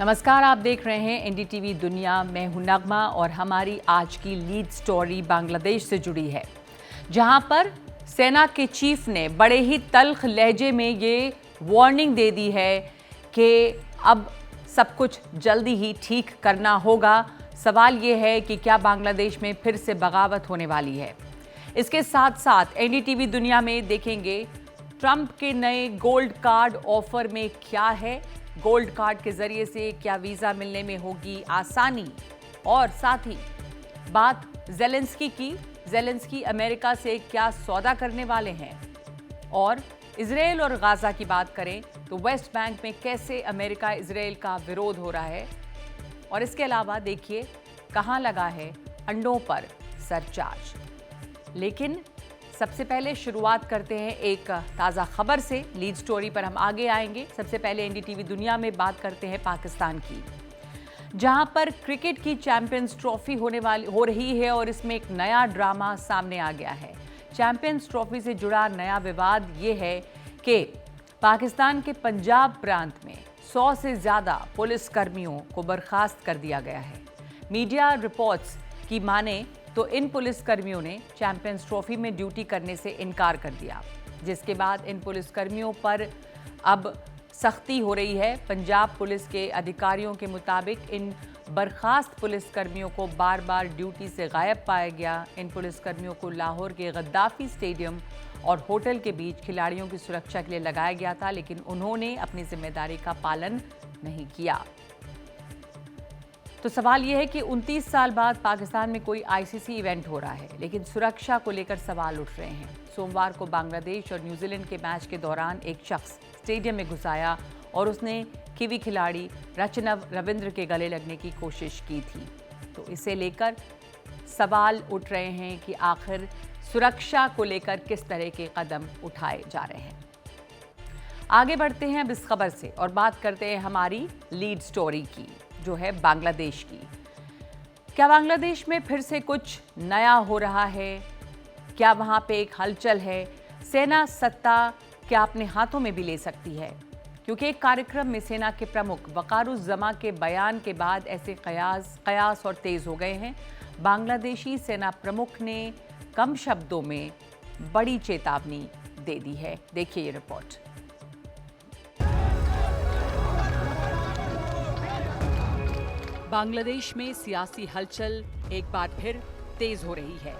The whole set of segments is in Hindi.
नमस्कार, आप देख रहे हैं एनडीटीवी दुनिया। मैं हूं नगमा और हमारी आज की लीड स्टोरी बांग्लादेश से जुड़ी है, जहां पर सेना के चीफ ने बड़े ही तल्ख लहजे में ये वार्निंग दे दी है कि अब सब कुछ जल्दी ही ठीक करना होगा। सवाल ये है कि क्या बांग्लादेश में फिर से बगावत होने वाली है। इसके साथ साथ एनडीटीवी दुनिया में देखेंगे ट्रंप के नए गोल्ड कार्ड ऑफर में क्या है, गोल्ड कार्ड के जरिए से क्या वीजा मिलने में होगी आसानी, और साथ ही बात ज़ेलेंस्की की। ज़ेलेंस्की अमेरिका से क्या सौदा करने वाले हैं, और इजराइल और गाजा की बात करें तो वेस्ट बैंक में कैसे अमेरिका इजराइल का विरोध हो रहा है। और इसके अलावा देखिए कहां लगा है अंडों पर सरचार्ज। लेकिन सबसे पहले शुरुआत करते हैं एक ताज़ा खबर से। लीड स्टोरी पर हम आगे आएंगे। सबसे पहले एनडीटीवी दुनिया में बात करते हैं पाकिस्तान की, जहां पर क्रिकेट की चैंपियंस ट्रॉफी हो रही है और इसमें एक नया ड्रामा सामने आ गया है। चैंपियंस ट्रॉफी से जुड़ा नया विवाद ये है कि पाकिस्तान के पंजाब प्रांत में 100 से ज़्यादा पुलिस कर्मियों को बर्खास्त कर दिया गया है। मीडिया रिपोर्ट्स की माने तो इन पुलिस कर्मियों ने चैंपियंस ट्रॉफी में ड्यूटी करने से इनकार कर दिया, जिसके बाद इन पुलिस कर्मियों पर अब सख्ती हो रही है। पंजाब पुलिस के अधिकारियों के मुताबिक इन बर्खास्त पुलिस कर्मियों को बार बार ड्यूटी से गायब पाया गया। इन पुलिस कर्मियों को लाहौर के गद्दाफी स्टेडियम और होटल के बीच खिलाड़ियों की सुरक्षा के लिए लगाया गया था, लेकिन उन्होंने अपनी जिम्मेदारी का पालन नहीं किया। तो सवाल यह है कि 29 साल बाद पाकिस्तान में कोई आईसीसी इवेंट हो रहा है, लेकिन सुरक्षा को लेकर सवाल उठ रहे हैं। सोमवार को बांग्लादेश और न्यूजीलैंड के मैच के दौरान एक शख्स स्टेडियम में घुस आया और उसने कीवी खिलाड़ी रचनव रविंद्र के गले लगने की कोशिश की थी। तो इसे लेकर सवाल उठ रहे हैं कि आखिर सुरक्षा को लेकर किस तरह के कदम उठाए जा रहे हैं। आगे बढ़ते हैं अब इस खबर से और बात करते हैं हमारी लीड स्टोरी की, जो है बांग्लादेश की। क्या बांग्लादेश में फिर से कुछ नया हो रहा है? क्या वहां पे एक हलचल है? सेना सत्ता क्या अपने हाथों में भी ले सकती है? क्योंकि एक कार्यक्रम में सेना के प्रमुख वकारुज़्ज़मा के बयान के बाद ऐसे कयास और तेज हो गए हैं। बांग्लादेशी सेना प्रमुख ने कम शब्दों में बड़ी चेतावनी दे दी है। देखिए ये रिपोर्ट। बांग्लादेश में सियासी हलचल एक बार फिर तेज हो रही है।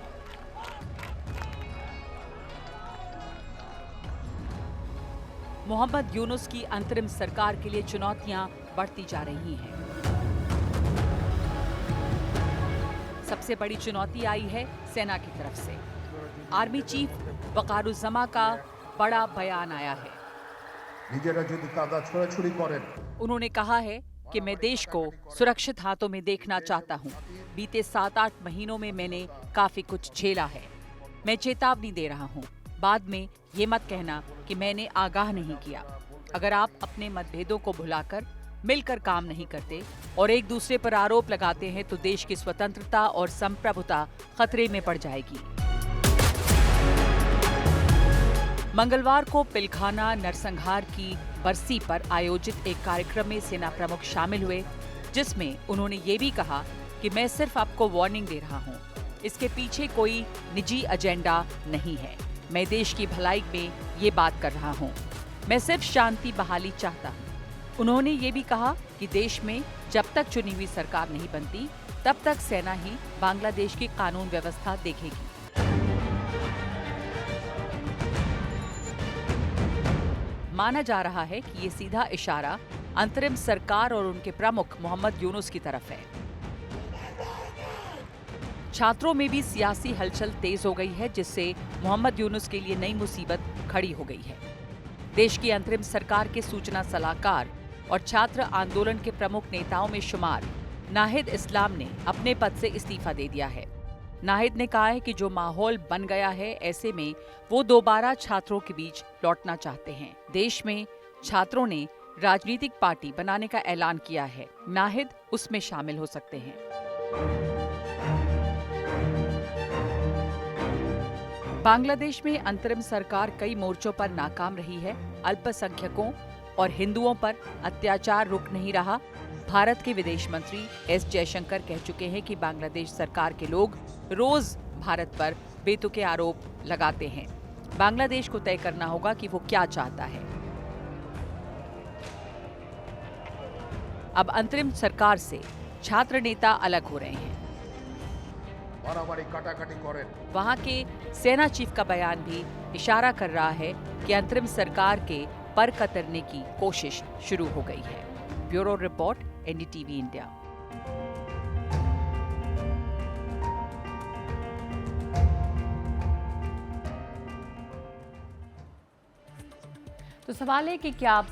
मोहम्मद यूनुस की अंतरिम सरकार के लिए चुनौतियां बढ़ती जा रही हैं। सबसे बड़ी चुनौती आई है सेना की तरफ से। आर्मी चीफ वकारुज़्ज़मा का बड़ा बयान आया है। उन्होंने कहा है कि मैं देश को सुरक्षित हाथों में देखना चाहता हूं। बीते 7-8 महीनों में मैंने काफी कुछ झेला है। मैं चेतावनी दे रहा हूं, बाद में ये मत कहना कि मैंने आगाह नहीं किया। अगर आप अपने मतभेदों को भुलाकर मिलकर काम नहीं करते और एक दूसरे पर आरोप लगाते हैं तो देश की स्वतंत्रता और संप्रभुता खतरे में पड़ जाएगी। मंगलवार को पिलखाना नरसंहार की बरसी पर आयोजित एक कार्यक्रम में सेना प्रमुख शामिल हुए, जिसमें उन्होंने ये भी कहा कि मैं सिर्फ आपको वार्निंग दे रहा हूं, इसके पीछे कोई निजी एजेंडा नहीं है। मैं देश की भलाई में ये बात कर रहा हूं। मैं सिर्फ शांति बहाली चाहता हूं। उन्होंने ये भी कहा कि देश में जब तक चुनी हुई सरकार नहीं बनती, तब तक सेना ही बांग्लादेश की कानून व्यवस्था देखेगी। माना जा रहा है कि ये सीधा इशारा अंतरिम सरकार और उनके प्रमुख मोहम्मद यूनुस की तरफ है। छात्रों में भी सियासी हलचल तेज हो गई है, जिससे मोहम्मद यूनुस के लिए नई मुसीबत खड़ी हो गई है। देश की अंतरिम सरकार के सूचना सलाहकार और छात्र आंदोलन के प्रमुख नेताओं में शुमार नाहिद इस्लाम ने अपने पद से इस्तीफा दे दिया है। नाहिद ने कहा है कि जो माहौल बन गया है, ऐसे में वो दोबारा छात्रों के बीच लौटना चाहते हैं। देश में छात्रों ने राजनीतिक पार्टी बनाने का ऐलान किया है। नाहिद उसमें शामिल हो सकते हैं। बांग्लादेश में अंतरिम सरकार कई मोर्चों पर नाकाम रही है। अल्पसंख्यकों और हिंदुओं पर अत्याचार रुक नहीं रहा। भारत के विदेश मंत्री एस जयशंकर कह चुके हैं कि बांग्लादेश सरकार के लोग रोज भारत पर बेतुके आरोप लगाते हैं। बांग्लादेश को तय करना होगा कि वो क्या चाहता है। अब अंतरिम सरकार से छात्र नेता अलग हो रहे हैं। वहां के सेना चीफ का बयान भी इशारा कर रहा है कि अंतरिम सरकार के पर कतरने की कोशिश शुरू हो गई है। Bureau report, NDTV India. तो सवाल है कि क्या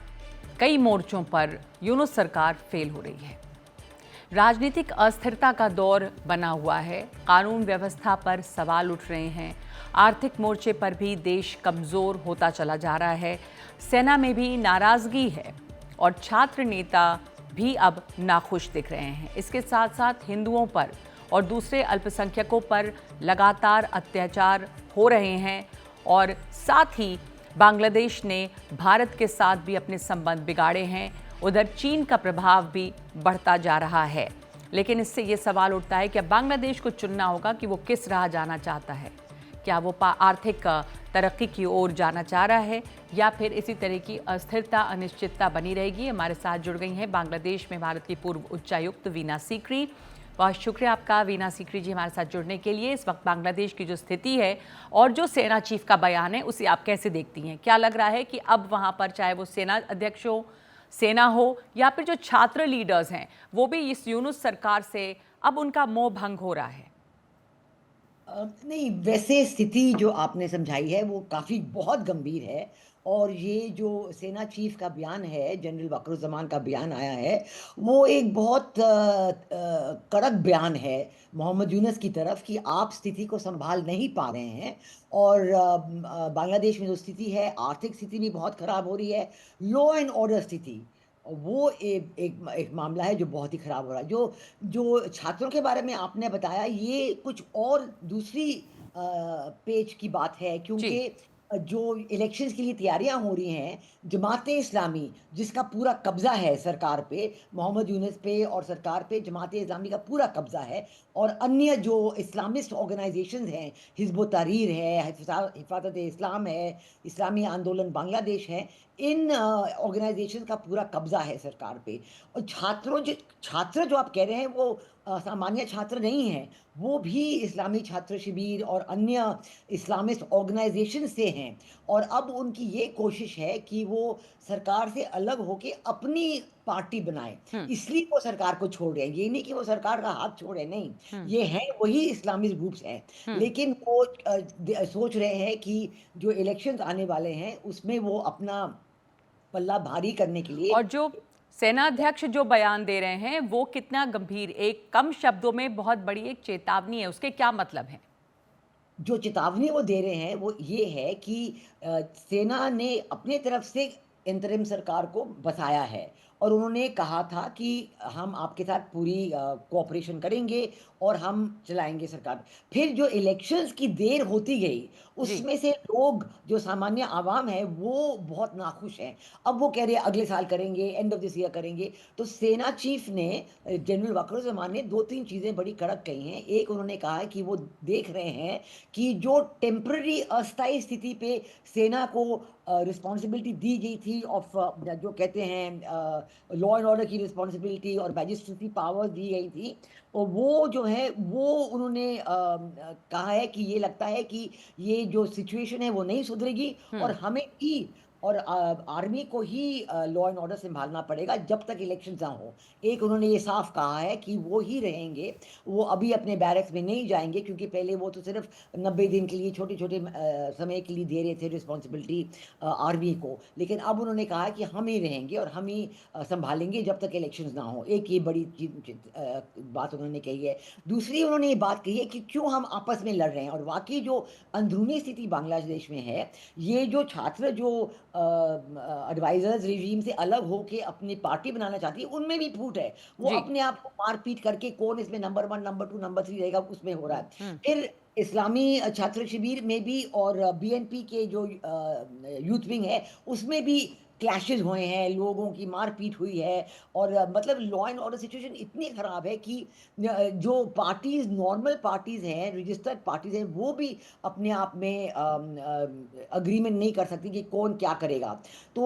कई मोर्चों पर यूनुस सरकार फेल हो रही है। राजनीतिक अस्थिरता का दौर बना हुआ है। कानून व्यवस्था पर सवाल उठ रहे हैं। आर्थिक मोर्चे पर भी देश कमजोर होता चला जा रहा है। सेना में भी नाराजगी है और छात्र नेता भी अब नाखुश दिख रहे हैं। इसके साथ साथ हिंदुओं पर और दूसरे अल्पसंख्यकों पर लगातार अत्याचार हो रहे हैं और साथ ही बांग्लादेश ने भारत के साथ भी अपने संबंध बिगाड़े हैं। उधर चीन का प्रभाव भी बढ़ता जा रहा है। लेकिन इससे ये सवाल उठता है कि अब बांग्लादेश को चुनना होगा कि वो किस राह जाना चाहता है। क्या वो आर्थिक तरक्की की ओर जाना चाह रहा है या फिर इसी तरह की अस्थिरता, अनिश्चितता बनी रहेगी। हमारे साथ जुड़ गई हैं बांग्लादेश में भारत की पूर्व उच्चायुक्त वीना सीकरी। बहुत शुक्रिया आपका वीना सीकरी जी हमारे साथ जुड़ने के लिए। इस वक्त बांग्लादेश की जो स्थिति है और जो सेना चीफ का बयान है उसे आप कैसे देखती हैं? क्या लग रहा है कि अब वहाँ पर चाहे वो सेना अध्यक्ष हो, सेना हो या फिर जो छात्र लीडर्स हैं वो भी इस यूनुस सरकार से अब उनका मोह भंग हो रहा है? नहीं, वैसे स्थिति जो आपने समझाई है वो काफ़ी बहुत गंभीर है। और ये जो सेना चीफ का बयान है, जनरल वक़ारुज़्ज़मान का बयान आया है, वो एक बहुत कड़क बयान है मोहम्मद यूनुस की तरफ कि आप स्थिति को सँभाल नहीं पा रहे हैं। और बांग्लादेश में जो स्थिति है, आर्थिक स्थिति भी बहुत ख़राब हो रही है, लॉ एंड ऑर्डर स्थिति, वो एक मामला है जो बहुत ही ख़राब हो रहा है। जो जो छात्रों के बारे में आपने बताया, ये कुछ और दूसरी पेच की बात है, जी। क्योंकि जो इलेक्शंस के लिए तैयारियां हो रही हैं, जमाते इस्लामी जिसका पूरा कब्जा है सरकार पे, मोहम्मद यूनुस पे और सरकार पे जमाते इस्लामी का पूरा कब्जा है। और अन्य जो इस्लामिस्ट ऑर्गेनाइजेशंस हैं, हिज़्ब उत तहरीर है, हिफाजत इस्लाम है, इस्लामी आंदोलन बांग्लादेश है, इन ऑर्गेनाइजेशंस का पूरा कब्जा है सरकार पे। और छात्र जो आप कह रहे हैं वो सामान्य छात्र नहीं हैं, वो भी इस्लामी छात्र शिविर और अन्य इस्लामिस्ट ऑर्गेनाइजेशन से हैं। और अब उनकी ये कोशिश है कि वो सरकार से अलग होके अपनी पार्टी बनाएँ, हम्म। इसलिए वो सरकार को छोड़ रहे हैं। ये नहीं कि वो सरकार का हाथ छोड़ रहे हैं, नहीं, हम्म। ये हैं वही इस्लामिस्ट ग्रुप्स हैं। हम्म। लेकिन वो सोच रहे हैं कि जो इलेक्शंस आने वाले हैं, उसमें वो अपना पल्ला भारी करने के लिए। और जो सेनाध्यक्ष जो बयान दे रहे हैं वो कितना गंभीर, एक कम शब्दों में बहुत बड़ी एक चेतावनी है, उसके क्या मतलब है? जो चेतावनी वो दे रहे हैं वो ये है कि सेना ने अपने तरफ से इंतरिम सरकार को बसाया है और उन्होंने कहा था कि हम आपके साथ पूरी कोऑपरेशन करेंगे और हम चलाएँगे सरकार। फिर जो इलेक्शंस की देर होती गई, जी। उसमें से लोग जो सामान्य आवाम है वो बहुत नाखुश हैं। अब वो कह रहे हैं अगले साल करेंगे, एंड ऑफ दिस ईयर करेंगे। तो सेना चीफ ने जनरल वक़ारुज़्ज़मान ने 2-3 चीज़ें बड़ी कड़क कही हैं। एक, उन्होंने कहा है कि वो देख रहे हैं कि जो टेम्परेरी अस्थायी स्थिति पे सेना को रिस्पॉन्सिबिलिटी दी गई थी ऑफ जो कहते हैं लॉ एंड ऑर्डर की रिस्पॉन्सिबिलिटी और मैजिस्ट्रेसी पावर्स दी गई थी, और वो जो है वो उन्होंने कहा है कि ये लगता है कि ये जो सिचुएशन है वो नहीं सुधरेगी और हम्म। हमें ही और आर्मी को ही लॉ एंड ऑर्डर संभालना पड़ेगा जब तक इलेक्शंस ना हो। एक, उन्होंने ये साफ कहा है कि वो ही रहेंगे, वो अभी अपने बैरक्स में नहीं जाएँगे, क्योंकि पहले वो तो सिर्फ़ 90 दिन के लिए छोटे-छोटे समय के लिए दे रहे थे रिस्पॉन्सिबिलिटी आर्मी को। लेकिन अब उन्होंने कहा है कि हम ही रहेंगे और हम ही सँभालेंगे जब तक इलेक्शंस ना हो। एक ये बड़ी बात उन्होंने कही है। दूसरी, उन्होंने ये बात कही है कि क्यों हम आपस में लड़ रहे हैं, और वाक़ई जो अंदरूनी स्थिति बांग्लादेश में है, ये जो छात्र जो एडवाइज़र्स रिजीम से अलग होके अपनी पार्टी बनाना चाहती है, उनमें भी फूट है। वो जी। अपने आप को मार-पीट करके कौन इसमें नंबर 1, नंबर 2, नंबर 3 रहेगा, उसमें हो रहा है। हम्म। फिर इस्लामी छात्र शिविर में भी और बीएनपी के जो यूथ विंग है, उसमें भी क्लैशेस हुए हैं, लोगों की मारपीट हुई है और मतलब लॉ एंड ऑर्डर सिचुएशन इतनी खराब है कि जो पार्टीज़ नॉर्मल पार्टीज़ हैं, रजिस्टर्ड पार्टीज़ हैं, वो भी अपने आप में एग्रीमेंट नहीं कर सकती कि कौन क्या करेगा। तो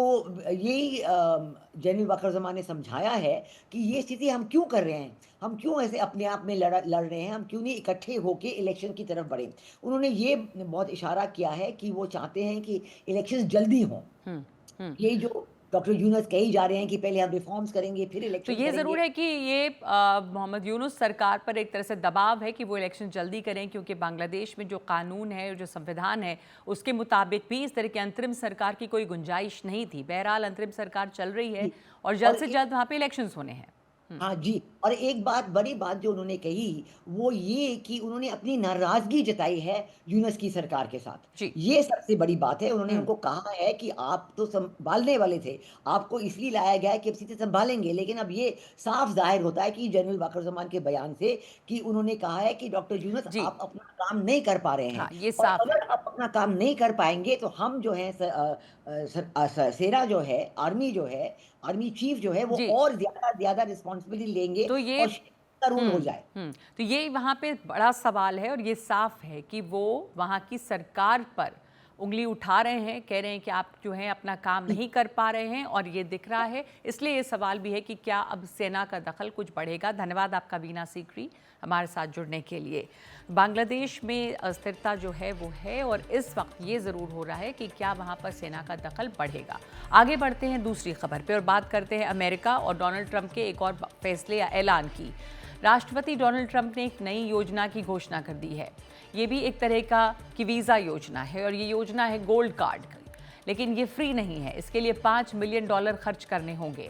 यही जनरल वक़ार ज़मान ने समझाया है कि ये स्थिति हम क्यों कर रहे हैं? हम क्यों ऐसे अपने आप में लड़ रहे हैं? हम क्यों नहीं इकट्ठे होके इलेक्शन की तरफ बढ़ें? उन्होंने ये बहुत इशारा किया है कि वो चाहते हैं कि इलेक्शंस जल्दी हों। हुँ, हुँ। यही जो डॉक्टर यूनुस कही जा रहे हैं कि पहले हम रिफॉर्म्स करेंगे, फिर तो इलेक्शन ये करेंगे। ज़रूर है कि ये मोहम्मद यूनुस सरकार पर एक तरह से दबाव है कि वो इलेक्शन जल्दी करें, क्योंकि बांग्लादेश में जो कानून है और जो संविधान है उसके मुताबिक भी इस तरह की अंतरिम सरकार की कोई गुंजाइश नहीं थी। बहरहाल अंतरिम सरकार चल रही है जी, और और जल्द से जल्द वहाँ पे इलेक्शंस होने हैं। हाँ जी, और एक बात बड़ी बात जो उन्होंने कही, वो ये कि उन्होंने अपनी नाराज़गी जताई है यूनुस की सरकार के साथ। जी। ये सबसे बड़ी बात है, उन्होंने हुँ। उनको कहा है कि आप तो सँभालने वाले थे, आपको इसलिए लाया गया है कि अब चीज़ें सँभालेंगे, लेकिन अब ये साफ ज़ाहिर होता है कि जनरल वक़ार के बयान से कि उन्होंने कहा है कि डॉक्टर यूनुस जी। आप अपना काम नहीं कर पा रहे हैं हाँ, ये और साफ है। अगर आप अपना काम नहीं कर पाएँगे तो हम जो हैं सेना जो है, आर्मी जो है, आर्मी चीफ जो है वो जी। और ज़्यादा रिस्पॉन्सिबिलिटी लेंगे तो ये और करूँ हो जाए। तो ये वहाँ पे बड़ा सवाल है और ये साफ है कि वो वहाँ की सरकार पर उंगली उठा रहे हैं, कह रहे हैं कि आप जो हैं अपना काम नहीं कर पा रहे हैं और ये दिख रहा है। इसलिए ये सवाल भी है कि क्या अब सेना का दखल कुछ बढ़ेगा। धन्यवाद आपका वीना सीकरी हमारे साथ जुड़ने के लिए। बांग्लादेश में अस्थिरता जो है वो है और इस वक्त ये ज़रूर हो रहा है कि क्या वहाँ पर सेना का दखल बढ़ेगा। आगे बढ़ते हैं दूसरी खबर पे और बात करते हैं अमेरिका और डोनाल्ड ट्रंप के एक और फैसले या ऐलान की। राष्ट्रपति डोनाल्ड ट्रंप ने एक नई योजना की घोषणा कर दी है। ये भी एक तरह की वीज़ा योजना है और ये योजना है गोल्ड कार्ड की। लेकिन ये फ्री नहीं है, इसके लिए $5 मिलियन खर्च करने होंगे।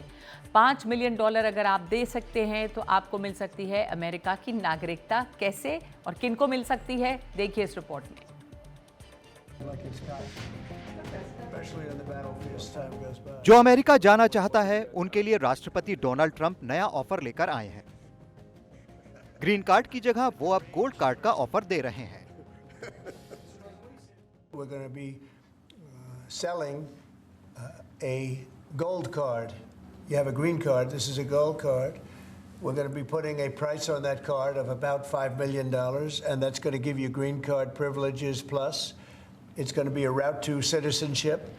$5 मिलियन अगर आप दे सकते हैं तो आपको मिल सकती है अमेरिका की नागरिकता। कैसे और किनको मिल सकती है, देखिए इस रिपोर्ट में। जो अमेरिका जाना चाहता है उनके लिए राष्ट्रपति डोनाल्ड ट्रंप नया ऑफर लेकर आए हैं। ग्रीन कार्ड की जगह वो अब गोल्ड कार्ड का ऑफर दे रहे हैं। We're going to be selling a gold card. You have a green card, this is a gold card. We're going to be putting a price on that card of about $5 million, and that's going to give you green card privileges plus. It's going to be a route to citizenship.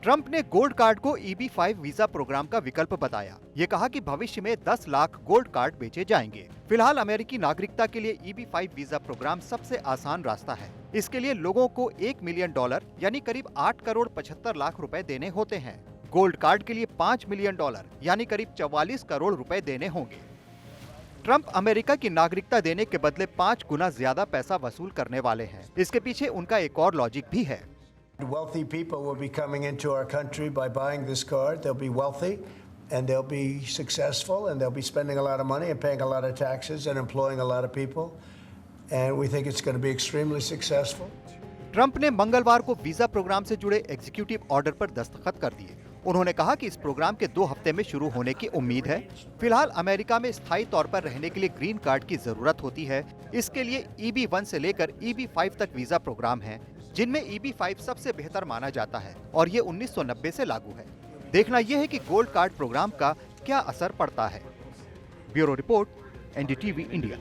Trump ने गोल्ड कार्ड को EB-5 वीजा प्रोग्राम का विकल्प बताया। ये कहा कि भविष्य में 10 लाख गोल्ड कार्ड बेचे जाएंगे। फिलहाल अमेरिकी नागरिकता के लिए EB-5 वीजा प्रोग्राम सबसे आसान रास्ता है। इसके लिए लोगों को $1 मिलियन यानी करीब 8 करोड़ 75 लाख रुपए देने होते हैं। गोल्ड कार्ड के लिए $5 मिलियन यानी करीब 44 करोड़ रुपए देने होंगे। ट्रंप अमेरिका की नागरिकता देने के बदले 5 गुना ज्यादा पैसा वसूल करने वाले हैं। इसके पीछे उनका एक और लॉजिक भी है। Wealthy people will be coming into our country by buying this card. They'll be wealthy and they'll be successful and they'll be spending a lot of money and paying a lot of taxes and employing a lot of people. And we think it's going to be extremely successful. Trump ने मंगलवार को वीजा प्रोग्राम से जुड़े एग्जीक्यूटिव ऑर्डर पर दस्तखत कर दिए। उन्होंने कहा कि इस प्रोग्राम के 2 हफ्ते में शुरू होने की उम्मीद है। फिलहाल अमेरिका में स्थायी तौर पर रहने के लिए ग्रीन कार्ड की जरूरत होती है। इसके लिए EB-1 से लेकर EB-5 तक वीजा प्रोग्राम हैं, जिनमें EB-5 सबसे बेहतर माना जाता है और ये 1990 से लागू है। देखना यह है कि गोल्ड कार्ड प्रोग्राम का क्या असर पड़ता है। Bureau report, NDTV India.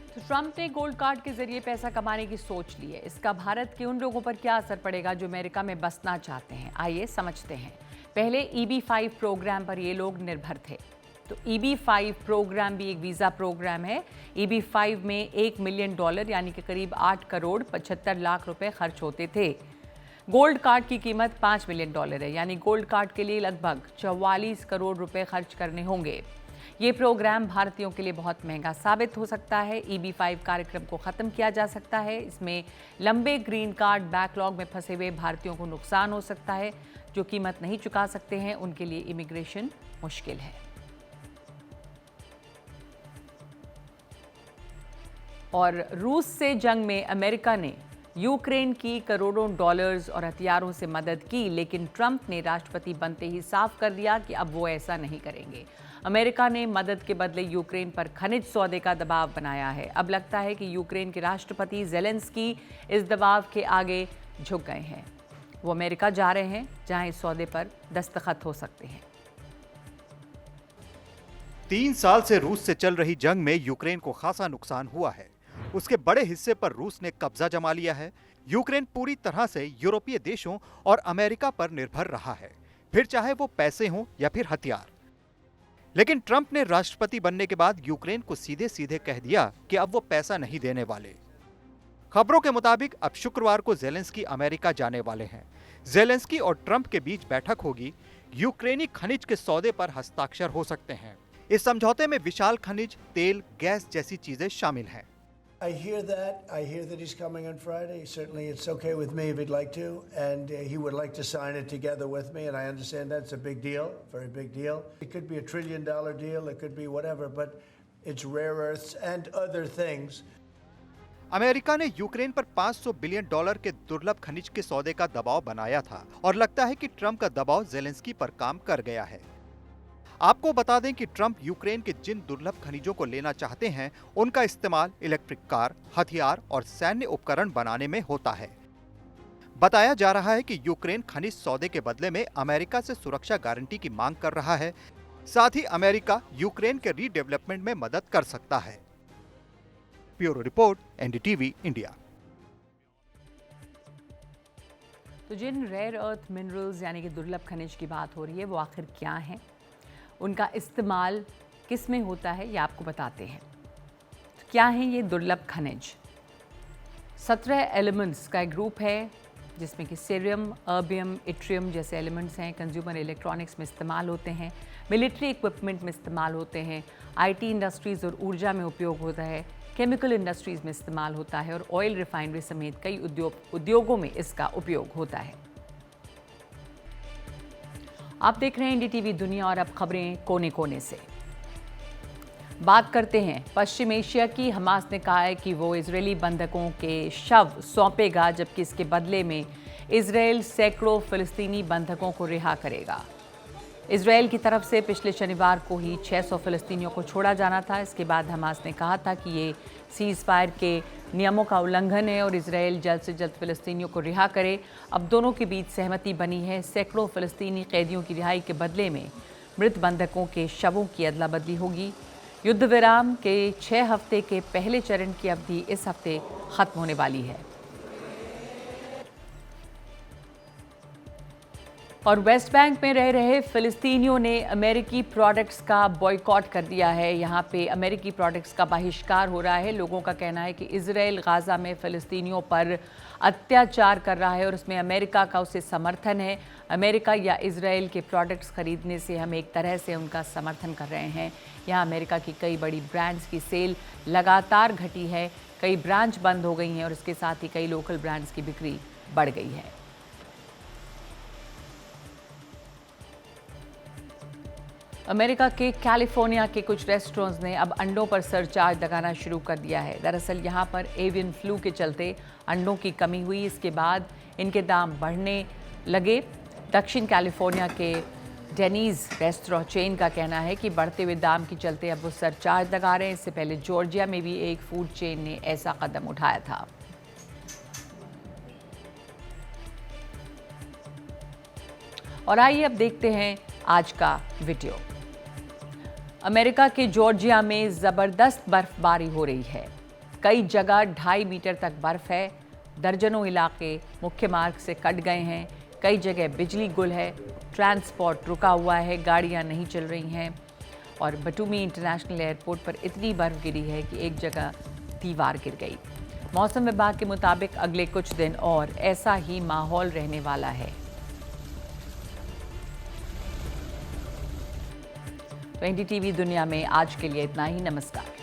तो ट्रंप ने गोल्ड कार्ड के जरिए पैसा कमाने की सोच ली है। इसका भारत के उन लोगों पर क्या असर पड़ेगा जो अमेरिका में बसना चाहते हैं, आइए समझते हैं। पहले EB-5 प्रोग्राम पर ये लोग निर्भर थे। तो EB-5 प्रोग्राम भी एक वीज़ा प्रोग्राम है। EB-5 में $1 मिलियन यानी कि करीब 8 करोड़ 75 लाख रुपए खर्च होते थे। गोल्ड कार्ड की कीमत $5 मिलियन है, यानी गोल्ड कार्ड के लिए लगभग 44 करोड़ रुपए खर्च करने होंगे। ये प्रोग्राम भारतीयों के लिए बहुत महंगा साबित हो सकता है। EB-5 कार्यक्रम को ख़त्म किया जा सकता है। इसमें लंबे ग्रीन कार्ड बैकलॉग में फंसे हुए भारतीयों को नुकसान हो सकता है। जो कीमत नहीं चुका सकते हैं उनके लिए इमिग्रेशन मुश्किल है। और रूस से जंग में अमेरिका ने यूक्रेन की करोड़ों डॉलर्स और हथियारों से मदद की, लेकिन ट्रंप ने राष्ट्रपति बनते ही साफ कर दिया कि अब वो ऐसा नहीं करेंगे। अमेरिका ने मदद के बदले यूक्रेन पर खनिज सौदे का दबाव बनाया है। अब लगता है कि यूक्रेन के राष्ट्रपति ज़ेलेंस्की इस दबाव के आगे झुक गए हैं। वो अमेरिका जा रहे हैं, जहां इस सौदे पर दस्तखत हो सकते हैं। 3 साल से रूस से चल रही जंग में यूक्रेन को खासा नुकसान हुआ है। उसके बड़े हिस्से पर रूस ने कब्जा जमा लिया है। यूक्रेन पूरी तरह से यूरोपीय देशों और अमेरिका पर निर्भर रहा है, फिर चाहे वो पैसे हों या फिर हथियार। लेकिन ट्रंप ने राष्ट्रपति बनने के बाद यूक्रेन को सीधे सीधे कह दिया कि अब वो पैसा नहीं देने वाले। खबरों के मुताबिक अब शुक्रवार को ज़ेलेंस्की अमेरिका जाने वाले हैं। ज़ेलेंस्की और ट्रंप के बीच बैठक होगी। यूक्रेनी खनिज के सौदे पर हस्ताक्षर हो सकते हैं। इस समझौते में विशाल खनिज, तेल, गैस जैसी चीजें शामिल हैं। I hear that he's coming on Friday. Certainly it's okay with me if he'd like to, and he would like to sign it together with me, and I understand that's a big deal, very big deal. It could be $1 trillion deal, it could be whatever, but it's rare earths and other things. America ने यूक्रेन पर $500 बिलियन के दुर्लभ खनिज के सौदे का दबाव बनाया था और लगता है कि ट्रंप का दबाव ज़ेलेंस्की पर काम कर गया है। आपको बता दें कि ट्रंप यूक्रेन के जिन दुर्लभ खनिजों को लेना चाहते हैं, उनका इस्तेमाल इलेक्ट्रिक कार, हथियार और सैन्य उपकरण बनाने में होता है। बताया जा रहा है कि यूक्रेन खनिज सौदे के बदले में अमेरिका से सुरक्षा गारंटी की मांग कर रहा है। साथ ही अमेरिका यूक्रेन के रीडेवलपमेंट में मदद कर सकता है। Bureau report, NDTV India. तो जिन रेयर अर्थ मिनरल्स यानी कि दुर्लभ खनिज की बात हो रही है, वो आखिर क्या है, उनका इस्तेमाल किस में होता है, ये आपको बताते हैं। तो क्या है ये दुर्लभ खनिज? 17 एलिमेंट्स का एक ग्रुप है, जिसमें कि सीरियम, अर्बियम, इट्रियम जैसे एलिमेंट्स हैं। कंज्यूमर इलेक्ट्रॉनिक्स में इस्तेमाल होते हैं, मिलिट्री इक्विपमेंट में इस्तेमाल होते हैं, आईटी इंडस्ट्रीज़ और ऊर्जा में उपयोग होता है, केमिकल इंडस्ट्रीज़ में इस्तेमाल होता है और ऑयल रिफाइनरी समेत कई उद्योगों में इसका उपयोग होता है। आप देख रहे हैं एनडीटीवी दुनिया और अब खबरें कोने कोने से। बात करते हैं पश्चिम एशिया की। हमास ने कहा है कि वो इजरायली बंधकों के शव सौंपेगा, जबकि इसके बदले में इजरायल सैकड़ों फिलिस्तीनी बंधकों को रिहा करेगा। इजरायल की तरफ से पिछले शनिवार को ही 600 फिलिस्तीनियों को छोड़ा जाना था। इसके बाद हमास ने कहा था कि ये सीज़ फायर के नियमों का उल्लंघन है और इजरायल जल्द से जल्द फिलिस्तीनियों को रिहा करे। अब दोनों के बीच सहमति बनी है। सैकड़ों फिलिस्तीनी कैदियों की रिहाई के बदले में मृत बंधकों के शवों की अदला बदली होगी। युद्ध विराम के 6 हफ्ते के पहले चरण की अवधि इस हफ्ते खत्म होने वाली है। और वेस्ट बैंक में रह रहे फिलिस्तीनियों ने अमेरिकी प्रोडक्ट्स का बॉयकॉट कर दिया है। यहाँ पे अमेरिकी प्रोडक्ट्स का बहिष्कार हो रहा है। लोगों का कहना है कि इजरायल गाज़ा में फिलिस्तीनियों पर अत्याचार कर रहा है और उसमें अमेरिका का उसे समर्थन है। अमेरिका या इजरायल के प्रोडक्ट्स खरीदने से हम एक तरह से उनका समर्थन कर रहे हैं। यहाँ अमेरिका की कई बड़ी ब्रांड्स की सेल लगातार घटी है, कई ब्रांच बंद हो गई हैं और इसके साथ ही कई लोकल ब्रांड्स की बिक्री बढ़ गई है। अमेरिका के कैलिफोर्निया के कुछ रेस्टोरेंट्स ने अब अंडों पर सरचार्ज लगाना शुरू कर दिया है। दरअसल यहाँ पर एवियन फ्लू के चलते अंडों की कमी हुई, इसके बाद इनके दाम बढ़ने लगे। दक्षिण कैलिफोर्निया के डेनीज रेस्टोरेंट चेन का कहना है कि बढ़ते हुए दाम के चलते अब वो सरचार्ज लगा रहे हैं। इससे पहले जॉर्जिया में भी एक फूड चेन ने ऐसा कदम उठाया था। और आइए अब देखते हैं आज का वीडियो। अमेरिका के जॉर्जिया में ज़बरदस्त बर्फबारी हो रही है। कई जगह 2.5 मीटर तक बर्फ है। दर्जनों इलाके मुख्य मार्ग से कट गए हैं। कई जगह बिजली गुल है, ट्रांसपोर्ट रुका हुआ है, गाड़ियां नहीं चल रही हैं। और बटुमी इंटरनेशनल एयरपोर्ट पर इतनी बर्फ गिरी है कि एक जगह दीवार गिर गई। मौसम विभाग के मुताबिक अगले कुछ दिन और ऐसा ही माहौल रहने वाला है। तो एनडीटीवी दुनिया में आज के लिए इतना ही। नमस्कार।